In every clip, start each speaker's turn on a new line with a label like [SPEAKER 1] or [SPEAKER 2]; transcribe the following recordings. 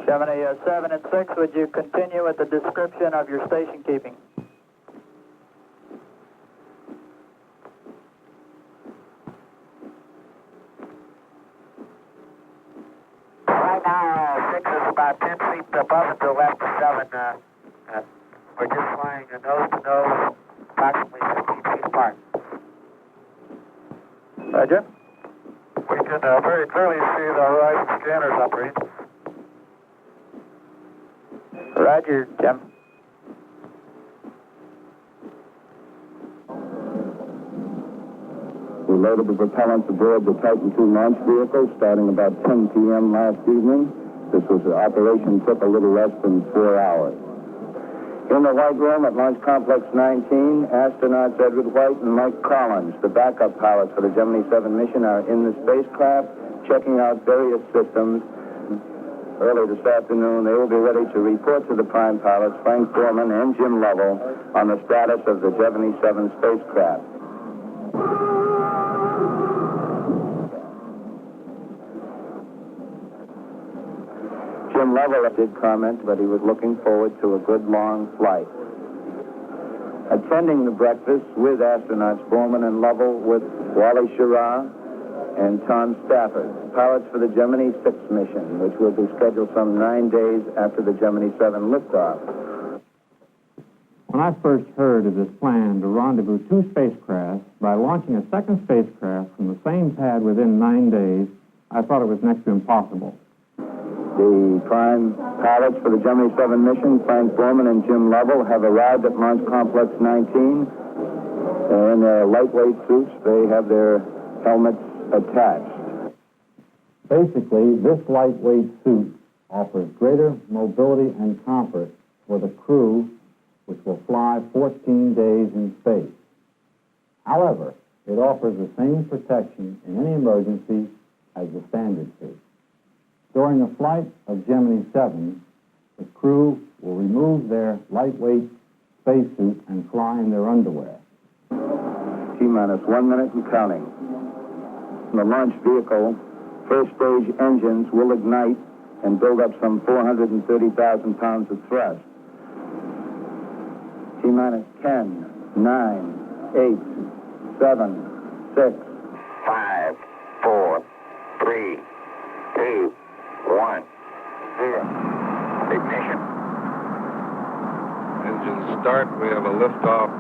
[SPEAKER 1] Gemini 7 and 6, would you continue with the description of your station keeping?
[SPEAKER 2] Right now, 6 is about 10 feet above and to the left of 7. We're just flying nose to nose, approximately 15 feet apart.
[SPEAKER 1] Roger.
[SPEAKER 2] We can very clearly see the horizon scanners operating.
[SPEAKER 1] Roger, Jim.
[SPEAKER 3] We loaded the propellants aboard the Titan II launch vehicle starting about 10 p.m. last evening. This operation took a little less than 4 hours. In the White Room at Launch Complex 19, astronauts Edward White and Mike Collins, the backup pilots for the Gemini 7 mission, are in the spacecraft checking out various systems. Early this afternoon, they will be ready to report to the prime pilots, Frank Borman and Jim Lovell, on the status of the Gemini 7 spacecraft. Jim Lovell did comment, but he was looking forward to a good long flight. Attending the breakfast with astronauts Borman and Lovell with Wally Schirra and Tom Stafford, pilots for the Gemini 6 mission, which will be scheduled some 9 days after the Gemini 7 liftoff.
[SPEAKER 4] When I first heard of this plan to rendezvous two spacecrafts by launching a second spacecraft from the same pad within 9 days, I thought it was next to impossible.
[SPEAKER 3] The prime pilots for the Gemini 7 mission, Frank Borman and Jim Lovell, have arrived at Launch Complex 19. They're in their lightweight suits. They have their helmets attached.
[SPEAKER 4] Basically, this lightweight suit offers greater mobility and comfort for the crew, which will fly 14 days in space. However, it offers the same protection in any emergency as the standard suit. During a flight of Gemini 7, the crew will remove their lightweight spacesuit and fly in their underwear.
[SPEAKER 3] T-minus 1 minute and counting. The launch vehicle, first stage engines will ignite and build up some 430,000 pounds of thrust. T-minus 10, 9, 8, 7, 6.
[SPEAKER 2] 5, 4, 3, 2, 1, 0. Ignition.
[SPEAKER 5] Engines start. We have a liftoff.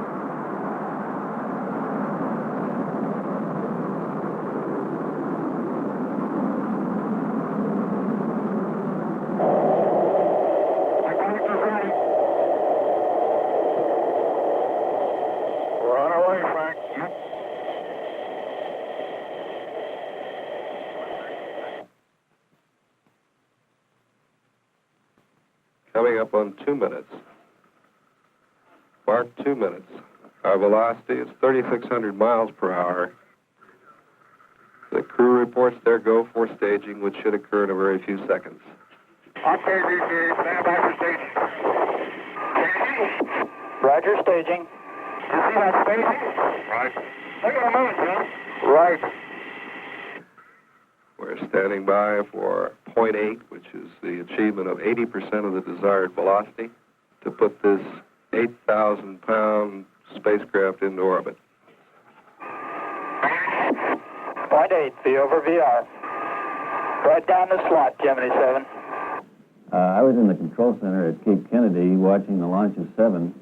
[SPEAKER 2] We're on our way, Frank.
[SPEAKER 5] Coming up on 2 minutes. Mark 2 minutes. Our velocity is 3,600 miles per hour. The crew reports their go for staging, which should occur in a very few seconds.
[SPEAKER 2] Okay, VC, stand by for staging. Staging?
[SPEAKER 1] Roger, staging.
[SPEAKER 2] You see that staging? Right. Look at a minute, Jim. Right.
[SPEAKER 5] We're standing by for 0.8, which is the achievement of 80% of the desired velocity, to put this 8,000-pound spacecraft into orbit.
[SPEAKER 1] 0.8, V over VR. Right down the slot, Gemini 7.
[SPEAKER 6] I was in the control center at Cape Kennedy watching the launch of 7,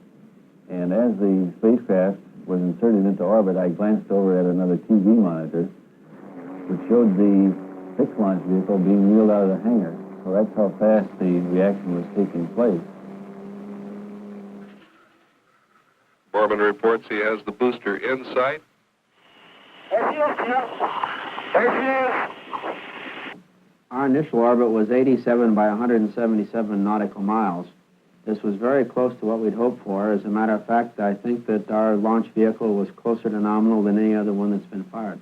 [SPEAKER 6] and as the spacecraft was inserted into orbit, I glanced over at another TV monitor, which showed the 6 launch vehicle being wheeled out of the hangar. So that's how fast the reaction was taking place.
[SPEAKER 5] Borman reports he has the booster in sight.
[SPEAKER 2] There she is, Jim. There she is.
[SPEAKER 7] Our initial orbit was 87 by 177 nautical miles. This was very close to what we'd hoped for. As a matter of fact, I think that our launch vehicle was closer to nominal than any other one that's been fired.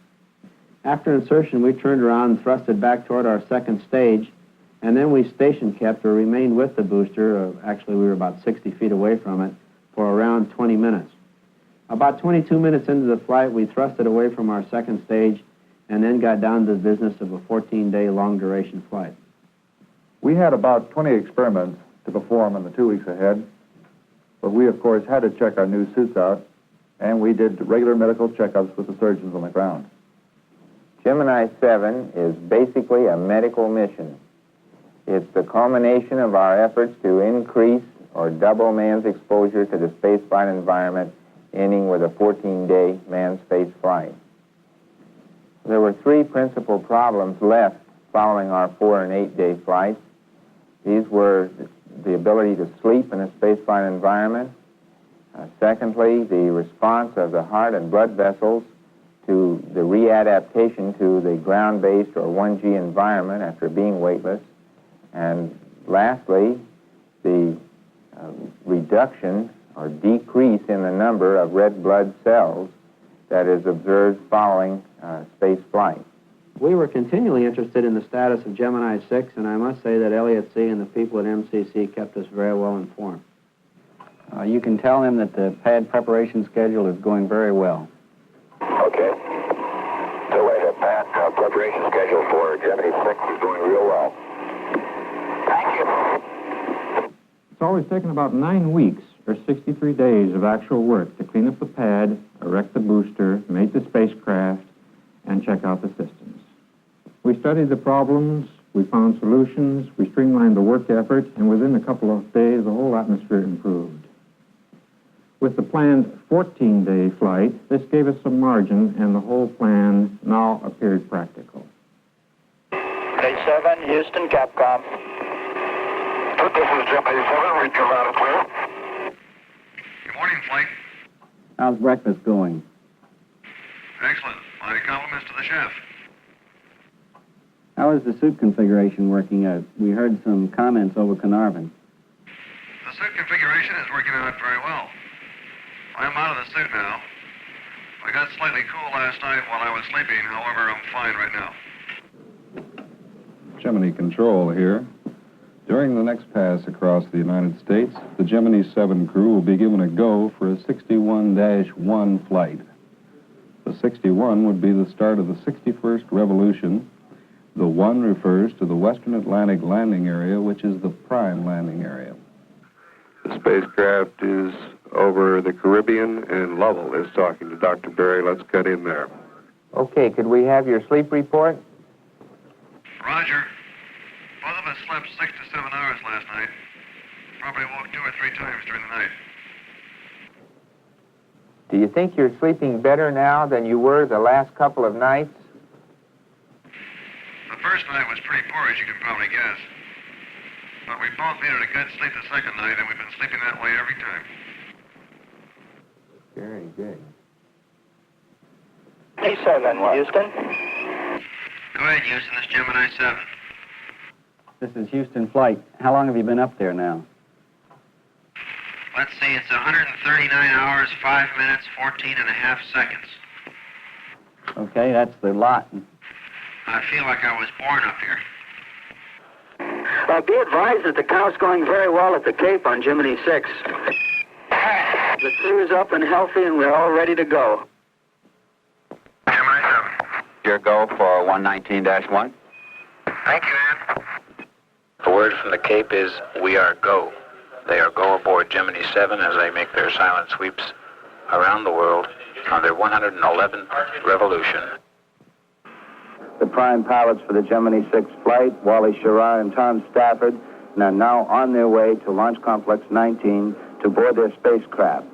[SPEAKER 7] After insertion, we turned around and thrusted back toward our second stage, and then we station kept or remained with the booster. Actually, we were about 60 feet away from it for around 20 minutes. About 22 minutes into the flight, we thrusted away from our second stage and then got down to the business of a 14-day long-duration flight.
[SPEAKER 8] We had about 20 experiments to perform in the 2 weeks ahead, but we, of course, had to check our new suits out, and we did regular medical checkups with the surgeons on the ground.
[SPEAKER 3] Gemini 7 is basically a medical mission. It's the culmination of our efforts to increase or double man's exposure to the spaceflight environment, ending with a 14-day manned space flight. There were 3 principal problems left following our 4- and 8-day flights. These were the ability to sleep in a spaceflight environment. Secondly, the response of the heart and blood vessels to the readaptation to the ground-based or 1G environment after being weightless. And lastly, the reduction or decrease in the number of red blood cells that is observed following space flight.
[SPEAKER 7] We were continually interested in the status of Gemini 6, and I must say that Elliot C. and the people at MCC kept us very well informed.
[SPEAKER 6] You can tell them that the pad preparation schedule is going very well.
[SPEAKER 9] Okay. So the pad preparation schedule for Gemini 6 is going real well. Thank you.
[SPEAKER 4] It's always taken about 9 weeks or 63 days of actual work to clean up the pad, erect the booster, mate the spacecraft, and check out the systems. We studied the problems, we found solutions, we streamlined the work effort, and within a couple of days, the whole atmosphere improved. With the planned 14-day flight, this gave us some margin, and the whole plan now appeared practical.
[SPEAKER 1] Gemini 7, Houston, Capcom.
[SPEAKER 9] This is Gemini 7, read you loud and clear.
[SPEAKER 10] Good morning, Flight.
[SPEAKER 6] How's breakfast going?
[SPEAKER 10] Excellent. My compliments to the chef.
[SPEAKER 6] How is the suit configuration working out? We heard some comments over Carnarvon.
[SPEAKER 10] The suit configuration is working out very well. I'm out of the suit now. I got slightly cool last night while I was sleeping. However, I'm fine right now.
[SPEAKER 5] Gemini Control here. During the next pass across the United States, the Gemini 7 crew will be given a go for a 61-1 flight. The 61 would be the start of the 61st revolution. The 1 refers to the Western Atlantic landing area, which is the prime landing area. The spacecraft is over the Caribbean, and Lovell is talking to Dr. Berry. Let's get in there.
[SPEAKER 3] Okay, could we have your sleep report?
[SPEAKER 10] Roger. Both of us slept 6 to 7 hours last night. Probably woke 2 or 3 times during the night.
[SPEAKER 3] Do you think you're sleeping better now than you were the last couple of nights?
[SPEAKER 10] The first night was pretty poor, as you can probably guess. But we both needed a good sleep the second night, and we've been sleeping that way every time.
[SPEAKER 3] Very good.
[SPEAKER 1] Gemini 7, Houston.
[SPEAKER 10] Go ahead, Houston. This is Gemini 7.
[SPEAKER 6] This is Houston Flight. How long have you been up there now?
[SPEAKER 10] Let's see, it's 139 hours, 5 minutes, 14 and a half seconds.
[SPEAKER 6] Okay, that's the lot.
[SPEAKER 10] I feel like I was born up here.
[SPEAKER 2] Be advised that the count's going very well at the Cape on Gemini 6. The crew is up and healthy, and we're all ready to go.
[SPEAKER 10] Gemini 7.
[SPEAKER 9] Your go for 119-1.
[SPEAKER 10] Thank you, Ed.
[SPEAKER 9] The word from the Cape is, we are go. They are go aboard Gemini 7 as they make their silent sweeps around the world on their 111th revolution.
[SPEAKER 3] The prime pilots for the Gemini 6 flight, Wally Schirra and Tom Stafford, are now on their way to Launch Complex 19 to board their spacecraft.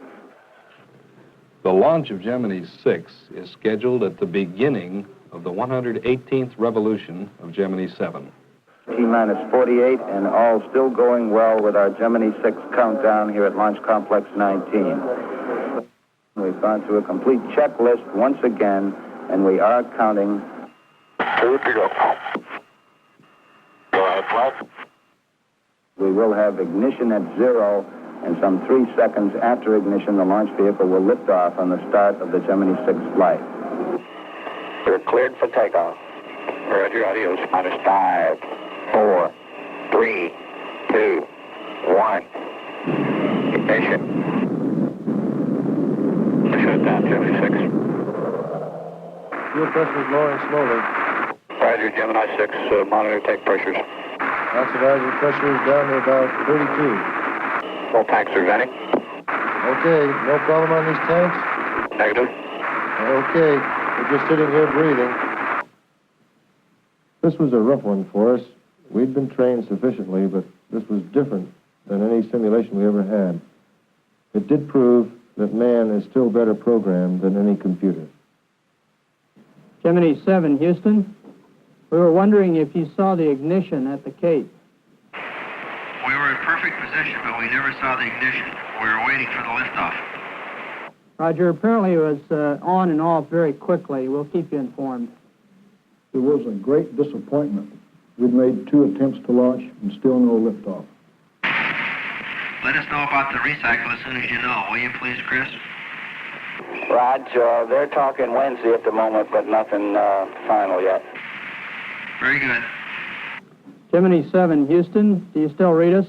[SPEAKER 5] The launch of Gemini 6 is scheduled at the beginning of the 118th revolution of Gemini 7.
[SPEAKER 3] T-minus 48, and all still going well with our Gemini 6 countdown here at Launch Complex 19. We've gone through a complete checklist once again, and we are counting.
[SPEAKER 9] 2 to go. Go ahead, Flight.
[SPEAKER 3] We will have ignition at 0, and some 3 seconds after ignition, the launch vehicle will lift off on the start of the Gemini 6 flight.
[SPEAKER 9] You're cleared for takeoff. Roger, adios. Minus 5, 4, 3, 2, 1. Ignition. Shut down, Gemini 6.
[SPEAKER 7] Fuel pressure is lowering slowly.
[SPEAKER 9] Roger, Roger, Gemini 6, monitor tank pressures.
[SPEAKER 8] Oxidizer pressure is down to about 32.
[SPEAKER 9] Full tanks are venting.
[SPEAKER 8] Okay, no problem on these tanks?
[SPEAKER 9] Negative.
[SPEAKER 8] Okay, we're just sitting here breathing. This was a rough one for us. We'd been trained sufficiently, but this was different than any simulation we ever had. It did prove that man is still better programmed than any computer.
[SPEAKER 11] Gemini 7, Houston. We were wondering if you saw the ignition at the Cape.
[SPEAKER 10] We were in perfect position, but we never saw the ignition. We were waiting for the liftoff.
[SPEAKER 11] Roger, apparently it was on and off very quickly. We'll keep you informed.
[SPEAKER 12] It was a great disappointment. We'd made 2 attempts to launch and still no liftoff.
[SPEAKER 10] Let us know about the recycle as soon as you know, will you please, Chris?
[SPEAKER 3] Raj, they're talking Wednesday at the moment, but nothing final yet.
[SPEAKER 10] Very good.
[SPEAKER 11] Gemini 7, Houston. Do you still read us?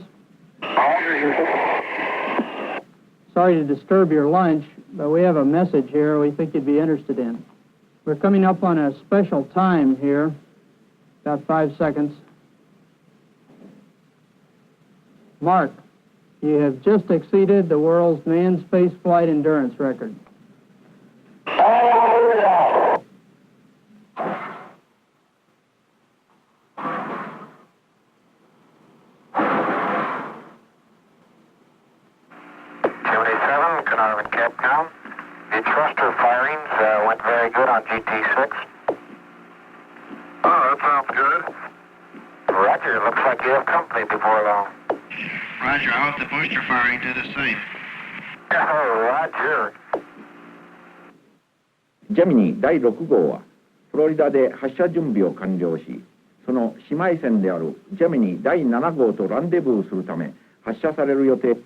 [SPEAKER 11] Sorry to disturb your lunch, but we have a message here we think you'd be interested in. We're coming up on a special time here. About 5 seconds. Mark, you have just exceeded the world's manned space flight endurance record.
[SPEAKER 9] Gemini 7, Carnarvon Capcom. The thruster firings went very good on GT6.
[SPEAKER 10] Oh, that sounds good.
[SPEAKER 9] Roger, looks like you have company before long.
[SPEAKER 10] Roger, I hope the booster firing did the same.
[SPEAKER 9] Oh, Roger.
[SPEAKER 13] ジェミニ第6号はフロリダで発射準備を完了し、その姉妹船であるジェミニ第7号とランデブーするため発射される予定。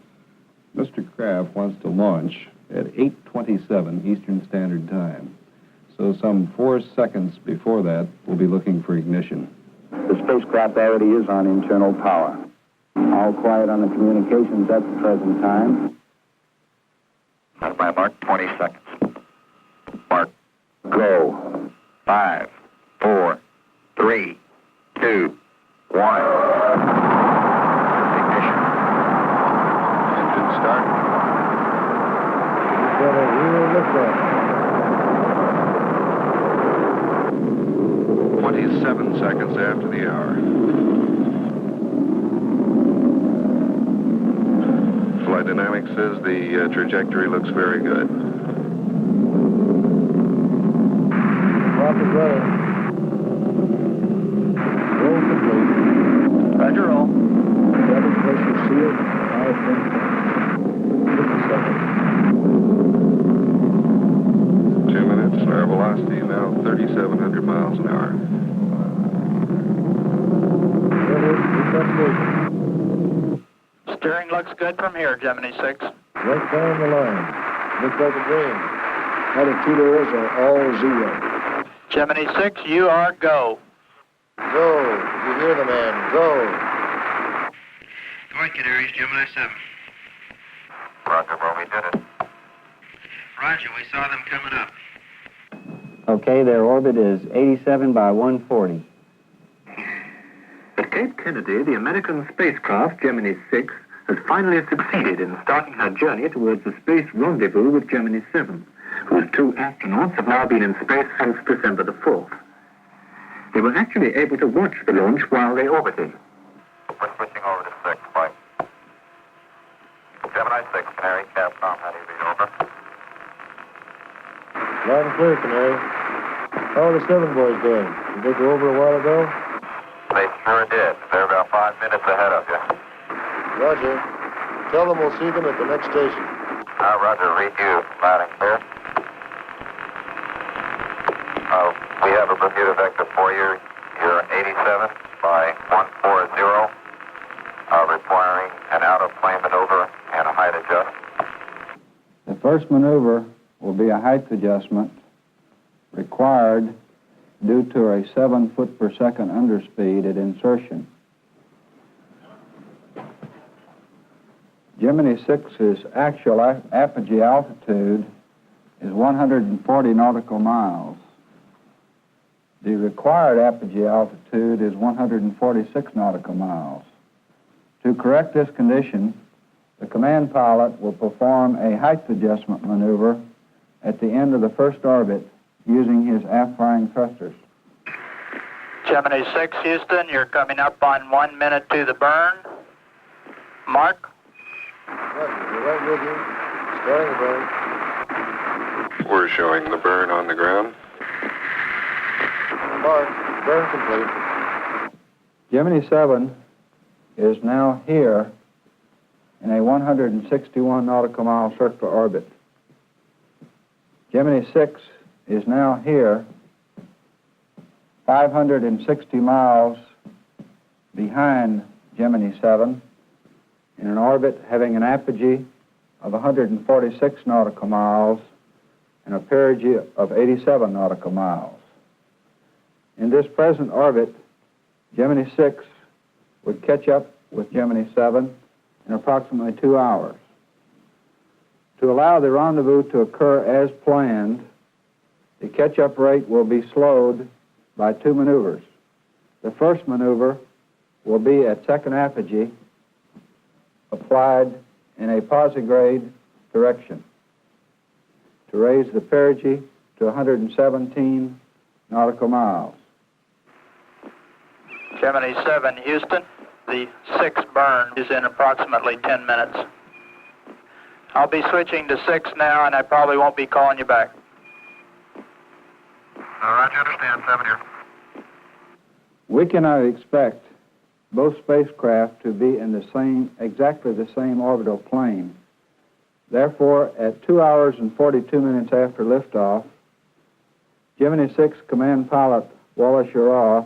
[SPEAKER 5] Mr. Kraft wants to launch at 8:27 Eastern Standard Time. So some 4 seconds before that, we'll be looking for ignition.
[SPEAKER 3] The spacecraft already is on internal power. All quiet on the communications at the present time.
[SPEAKER 9] That's my mark, 20 seconds. Mark,
[SPEAKER 3] Go.
[SPEAKER 9] 5, 4, 3, 2, 1. Ignition. Engine start.
[SPEAKER 8] We've got a real liftoff.
[SPEAKER 5] 27 seconds after the hour. Flight Dynamics says the trajectory looks very good.
[SPEAKER 8] Clock is running. Roll complete.
[SPEAKER 9] Roger, roll.
[SPEAKER 12] Cabin pressure sealed. 50 seconds.
[SPEAKER 5] 2 minutes. Our velocity now 3,700 miles an hour.
[SPEAKER 1] Steering looks good from here, Gemini 6.
[SPEAKER 8] Right down the line. Looks like a dream.
[SPEAKER 12] Attitudos are all 0.
[SPEAKER 1] Gemini 6, you are go.
[SPEAKER 8] Go. You hear the man. Go.
[SPEAKER 10] Go ahead, Canaries, Gemini 7.
[SPEAKER 9] Roger, well, we did it.
[SPEAKER 10] Roger, we saw them coming up.
[SPEAKER 7] Okay, their orbit is 87 by 140.
[SPEAKER 9] At Cape Kennedy, the American spacecraft Gemini 6 has finally succeeded in starting her journey towards the space rendezvous with Gemini 7, whose 2 astronauts have now been in space since December the 4th. They were actually able to watch the launch while they orbited. We're switching over to 6, Mike. Gemini 6, Canary, Capcom, how do you read over?
[SPEAKER 8] Loud and clear, Canary. How are the 7 boys doing? Did they go over a while ago?
[SPEAKER 9] They sure did. They're about 5 minutes ahead of you.
[SPEAKER 8] Roger. Tell them we'll see them at the next station.
[SPEAKER 9] Roger, read you, loud and clear. We have a Bermuda vector for you. You're 87 by 140, requiring an out-of-plane maneuver and a height adjust.
[SPEAKER 4] The first maneuver will be a height adjustment required due to a 7 foot per second underspeed at insertion. Gemini 6's actual apogee altitude is 140 nautical miles. The required apogee altitude is 146 nautical miles. To correct this condition, the command pilot will perform a height adjustment maneuver at the end of the first orbit using his aft-flying thrusters.
[SPEAKER 1] Gemini 6, Houston, you're coming up on 1 minute to the burn. Mark?
[SPEAKER 8] Roger, we're right with you. Starting the burn.
[SPEAKER 5] We're showing the burn on the ground.
[SPEAKER 8] Mark, burn complete.
[SPEAKER 4] Gemini 7 is now here in a 161 nautical mile circular orbit. Gemini 6 is now here 560 miles behind Gemini 7 in an orbit having an apogee of 146 nautical miles and a perigee of 87 nautical miles. In this present orbit, Gemini 6 would catch up with Gemini 7 in approximately 2 hours. To allow the rendezvous to occur as planned, the catch-up rate will be slowed by 2 maneuvers. The first maneuver will be at second apogee, applied in a posigrade direction to raise the perigee to 117 nautical miles.
[SPEAKER 1] Gemini 7, Houston, the 6th burn is in approximately 10 minutes. I'll be switching to 6 now, and I probably won't be calling you back.
[SPEAKER 10] All right, you understand, 7 here.
[SPEAKER 4] We cannot expect both spacecraft to be in exactly the same orbital plane. Therefore, at 2 hours and 42 minutes after liftoff, Gemini 6 command pilot Wallace Yaraw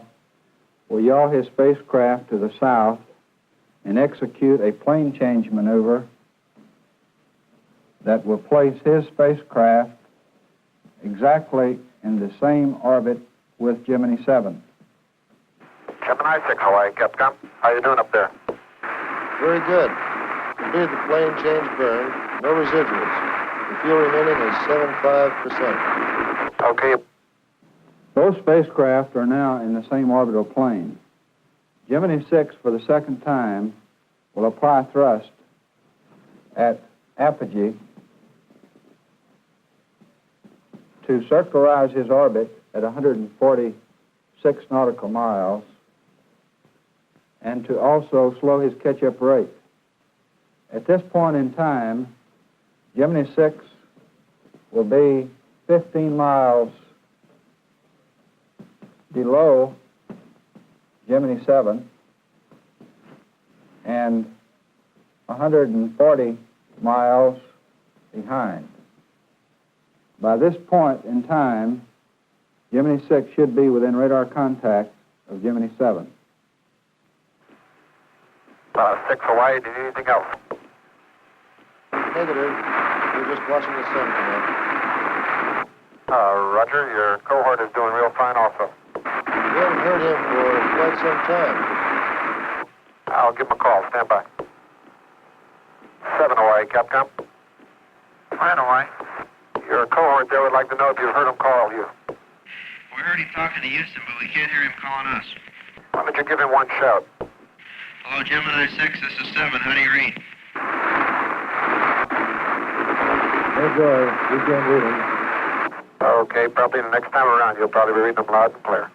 [SPEAKER 4] will yaw his spacecraft to the south and execute a plane change maneuver that will place his spacecraft exactly in the same orbit with Gemini 7.
[SPEAKER 10] Gemini 6, Hawaii, Capcom. How you doing up there?
[SPEAKER 8] Very good. Completed the plane change burn. No residuals. The fuel remaining is 75%.
[SPEAKER 10] Okay.
[SPEAKER 4] Both spacecraft are now in the same orbital plane. Gemini 6, for the second time, will apply thrust at apogee to circularize his orbit at 146 nautical miles and to also slow his catch-up rate. At this point in time, Gemini 6 will be 15 miles below Gemini 7 and 140 miles behind. By this point in time, Gemini 6 should be within radar contact of Gemini 7.
[SPEAKER 10] 6, Hawaii, do you need anything else?
[SPEAKER 8] Negative. We're just watching the sun come up.
[SPEAKER 10] Roger, your cohort is doing real fine also.
[SPEAKER 8] We haven't heard him for quite some time.
[SPEAKER 10] I'll give him a call. Stand by. 7, Hawaii, Capcom. Fine, Hawaii. Your cohort there would like to know if you've heard him call you.
[SPEAKER 7] We heard him talking to Houston, but we can't hear him calling us.
[SPEAKER 10] Why don't you give him one shout?
[SPEAKER 7] Hello, Gemini 6, this is 7. How do you read?
[SPEAKER 8] Enjoy. We can't read him.
[SPEAKER 10] Okay, probably the next time around you'll probably be reading them loud and clear.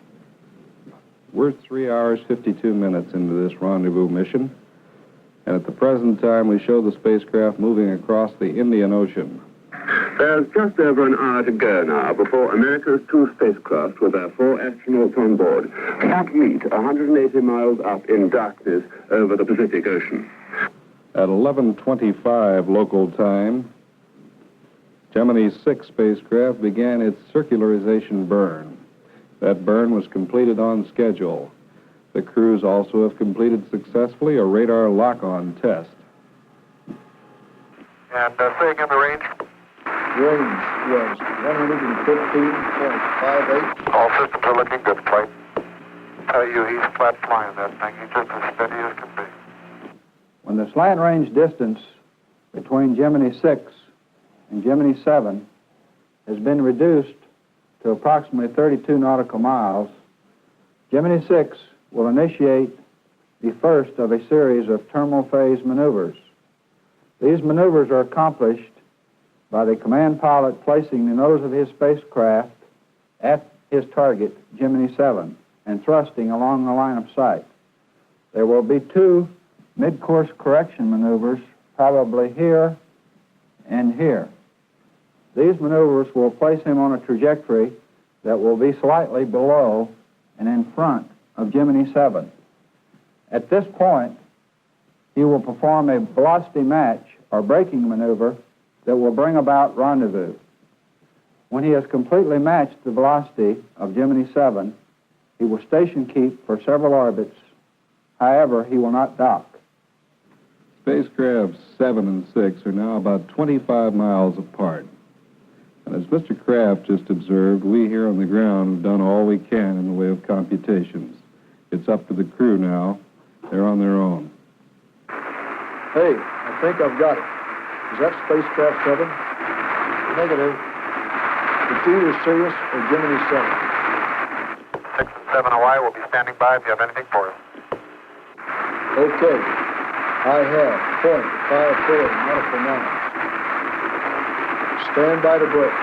[SPEAKER 5] We're 3 hours, 52 minutes into this rendezvous mission, and at the present time we show the spacecraft moving across the Indian Ocean.
[SPEAKER 9] There's just over an hour to go now before America's 2 spacecraft with their 4 astronauts on board can't meet 180 miles up in darkness over the Pacific Ocean.
[SPEAKER 5] At 11:25 local time, Gemini 6 spacecraft began its circularization burn. That burn was completed on schedule. The crews also have completed successfully a radar lock-on test.
[SPEAKER 10] And say again the range.
[SPEAKER 12] Range was 115.58.
[SPEAKER 10] All systems are looking good, flight. Tell you, he's flat flying that thing. He's just as steady as can be.
[SPEAKER 4] When the slant range distance between Gemini 6 and Gemini 7 has been reduced to approximately 32 nautical miles, Gemini 6 will initiate the first of a series of terminal phase maneuvers. These maneuvers are accomplished by the command pilot placing the nose of his spacecraft at his target, Gemini 7, and thrusting along the line of sight. There will be 2 mid-course correction maneuvers, probably here and here. These maneuvers will place him on a trajectory that will be slightly below and in front of Gemini 7. At this point, he will perform a velocity match or braking maneuver that will bring about rendezvous. When he has completely matched the velocity of Gemini 7, he will station keep for several orbits. However, he will not dock.
[SPEAKER 5] Spacecrafts 7 and 6 are now about 25 miles apart. And as Mr. Kraft just observed, we here on the ground have done all we can in the way of computations. It's up to the crew now. They're on their own.
[SPEAKER 12] Hey, I think I've got it. Is that spacecraft 7?
[SPEAKER 8] Negative.
[SPEAKER 12] It's either Sirius or Gemini 7.
[SPEAKER 10] 6 and 7 Hawaii will be standing by if you have anything for us.
[SPEAKER 12] Okay. I have .54 nautical miles. Stand by to break.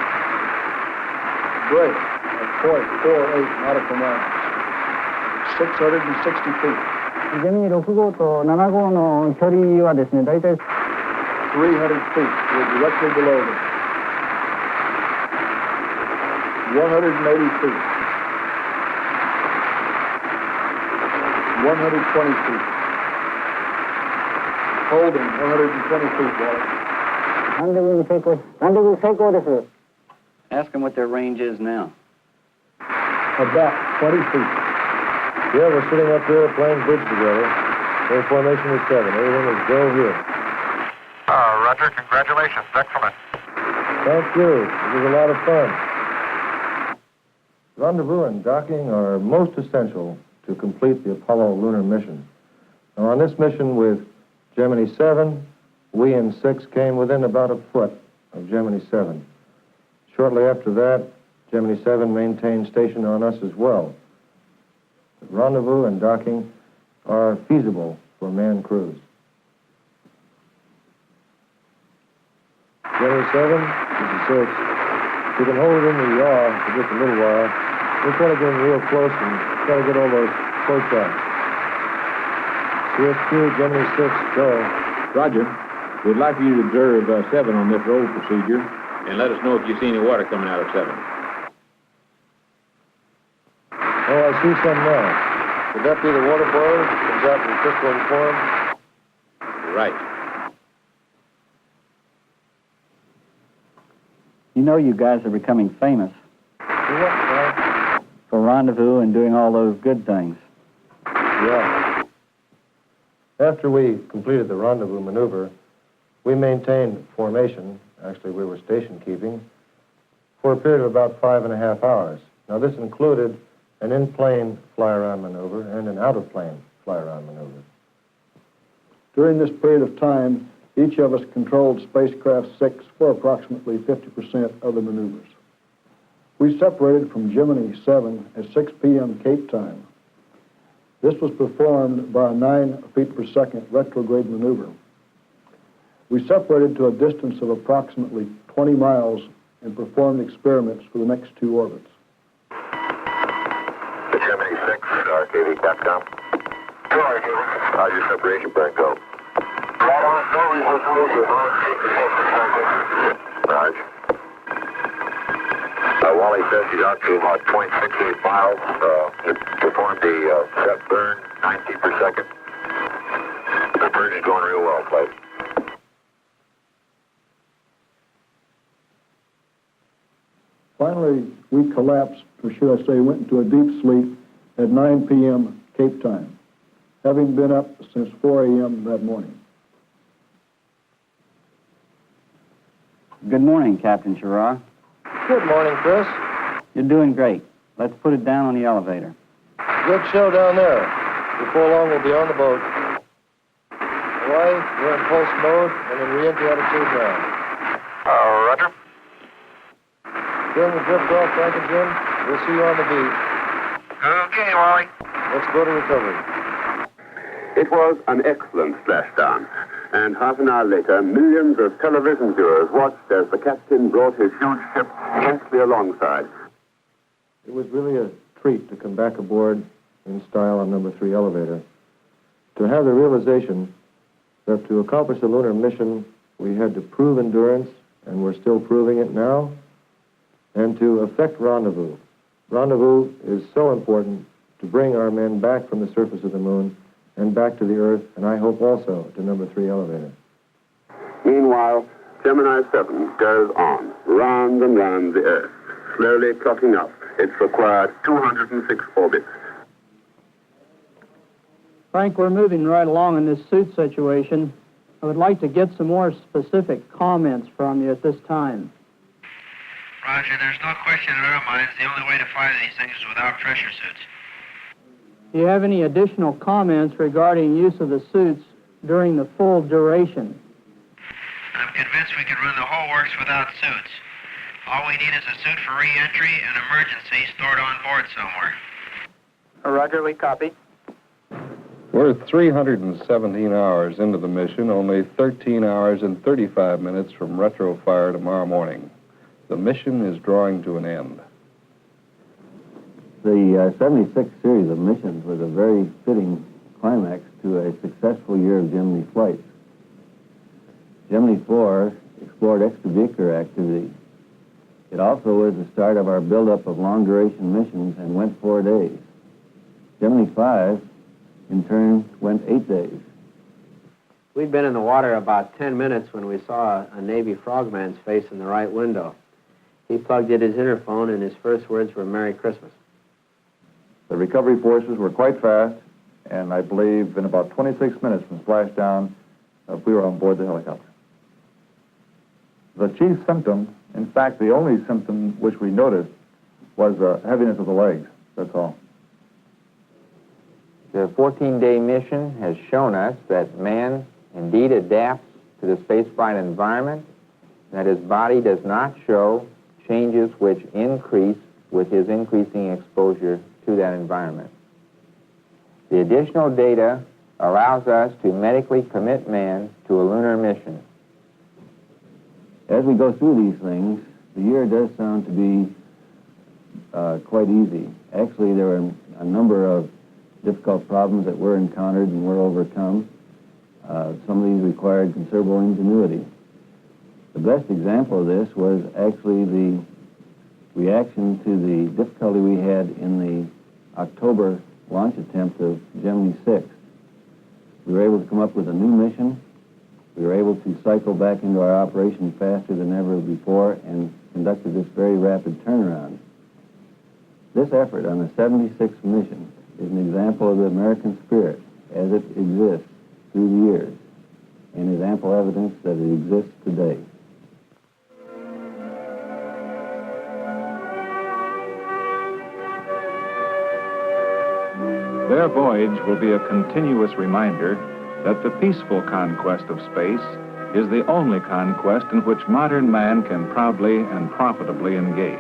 [SPEAKER 12] Break at .48 nautical miles. 660 feet.
[SPEAKER 11] ジェミニ6号と7号の距離はですね、大体
[SPEAKER 12] 300 feet. We're directly below them. 180 feet. 120 feet. Holding 120 feet, Wallace.
[SPEAKER 11] ランデブーに成功、ランデブー成功です。
[SPEAKER 6] Ask them what their range is now.
[SPEAKER 12] About 20 feet.
[SPEAKER 8] Yeah, we're sitting up here playing bridge together. We're in formation with 7. Everything is go here.
[SPEAKER 10] Roger, congratulations. Excellent.
[SPEAKER 8] Thank you. It was a lot of fun. Rendezvous and docking are most essential to complete the Apollo lunar mission. Now, on this mission with Gemini 7, we in 6 came within about a foot of Gemini 7. Shortly after that, Gemini 7 maintained station on us as well. Rendezvous and docking are feasible for manned crews. Gemini 7, this is 6. We can hold it in the yaw for just a little while. We'll try to get in real close and try to get all those close shots. CS2, Gemini 6, go.
[SPEAKER 13] Roger. We'd like for you to observe 7 on this roll procedure and let us know if you see any water coming out of 7.
[SPEAKER 8] Oh, I see some now. Would that be the water boiler that comes out in crystalline form?
[SPEAKER 13] Right.
[SPEAKER 6] You know you guys are becoming famous
[SPEAKER 8] For what, Frank?
[SPEAKER 6] for rendezvous and doing all those good things.
[SPEAKER 8] Yeah. After we completed the rendezvous maneuver, we maintained formation. Actually, we were station keeping for a period of about 5.5 hours. Now, this included an in-plane fly-around maneuver and an out-of-plane fly-around maneuver.
[SPEAKER 12] During this period of time, each of us controlled spacecraft 6 for approximately 50% of the maneuvers. We separated from Gemini 7 at 6 p.m. Cape time. This was performed by a 9 feet per second retrograde maneuver. We separated to a distance of approximately 20 miles and performed experiments for the next 2 orbits.
[SPEAKER 10] Gemini 6, KV Capcom. Go, RKV. How's your separation plan go? Right on, no resolution. Roger. Wally says he's out to about 0.68 miles. He performed the set burn, 9 feet per second. The burn is going real well, Clay.
[SPEAKER 12] Finally, we collapsed, or should I say, went into a deep sleep at 9 p.m. Cape time, having been up since 4 a.m. that morning.
[SPEAKER 6] Good morning, Captain Sherrar.
[SPEAKER 8] Good morning, Chris.
[SPEAKER 6] You're doing great. Let's put it down on the elevator.
[SPEAKER 8] Good show down there. Before long, we'll be on the boat. Hawaii, we're in pulse mode and in re-entry attitude now.
[SPEAKER 10] Roger.
[SPEAKER 8] During the drift off, Frank and Jim, we'll see you on the beat.
[SPEAKER 10] Okay, Wally.
[SPEAKER 8] Let's go to recovery.
[SPEAKER 3] It was an excellent splashdown, and half an hour later, millions of television viewers watched as the captain brought his huge ship gently alongside.
[SPEAKER 8] It was really a treat to come back aboard in style on number 3 elevator. To have the realization that to accomplish the lunar mission, we had to prove endurance, and we're still proving it now, and to effect rendezvous. Rendezvous is so important to bring our men back from the surface of the moon and back to the Earth, and I hope also to number 3 elevator.
[SPEAKER 3] Meanwhile, Gemini 7 goes on, round and round the Earth, slowly clocking up its required 206 orbits.
[SPEAKER 11] Frank, we're moving right along in this suit situation. I would like to get some more specific comments from you at this time.
[SPEAKER 10] Roger, there's no question in our minds the only way to fight these things is without pressure suits.
[SPEAKER 11] Do you have any additional comments regarding use of the suits during the full duration?
[SPEAKER 10] I'm convinced we can run the whole works without suits. All we need is a suit for re-entry and emergency stored on board somewhere.
[SPEAKER 1] Roger, we copy.
[SPEAKER 5] We're 317 hours into the mission, only 13 hours and 35 minutes from retro fire tomorrow morning. The mission is drawing to an end.
[SPEAKER 6] The 76 series of missions was a very fitting climax to a successful year of Gemini flights. Gemini 4 explored extravehicular activity. It also was the start of our buildup of long-duration missions and went 4 days. Gemini 5, in turn, went 8 days.
[SPEAKER 7] We'd been in the water about 10 minutes when we saw a Navy frogman's face in the right window. He plugged in his interphone, and his first words were, "Merry Christmas."
[SPEAKER 14] The recovery forces were quite fast, and I believe in about 26 minutes from splashdown, we were on board the helicopter. The chief symptom, in fact, the only symptom which we noticed, was heaviness of the legs. That's all.
[SPEAKER 15] The 14-day mission has shown us that man indeed adapts to the spaceflight environment, that his body does not show changes which increase with his increasing exposure to that environment. The additional data allows us to medically commit man to a lunar mission.
[SPEAKER 6] As we go through these things, the year does sound to be quite easy. Actually, there were a number of difficult problems that were encountered and were overcome. Some of these required considerable ingenuity. The best example of this was actually the reaction to the difficulty we had in the October launch attempt of Gemini 6. We were able to come up with a new mission. We were able to cycle back into our operation faster than ever before and conducted this very rapid turnaround. This effort on the 76th mission is an example of the American spirit as it exists through the years, and is ample evidence that it exists today.
[SPEAKER 16] Their voyage will be a continuous reminder that the peaceful conquest of space is the only conquest in which modern man can proudly and profitably engage.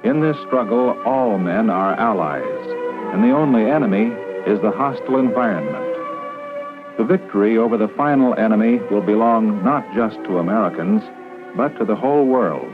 [SPEAKER 16] In this struggle, all men are allies, and the only enemy is the hostile environment. The victory over the final enemy will belong not just to Americans, but to the whole world.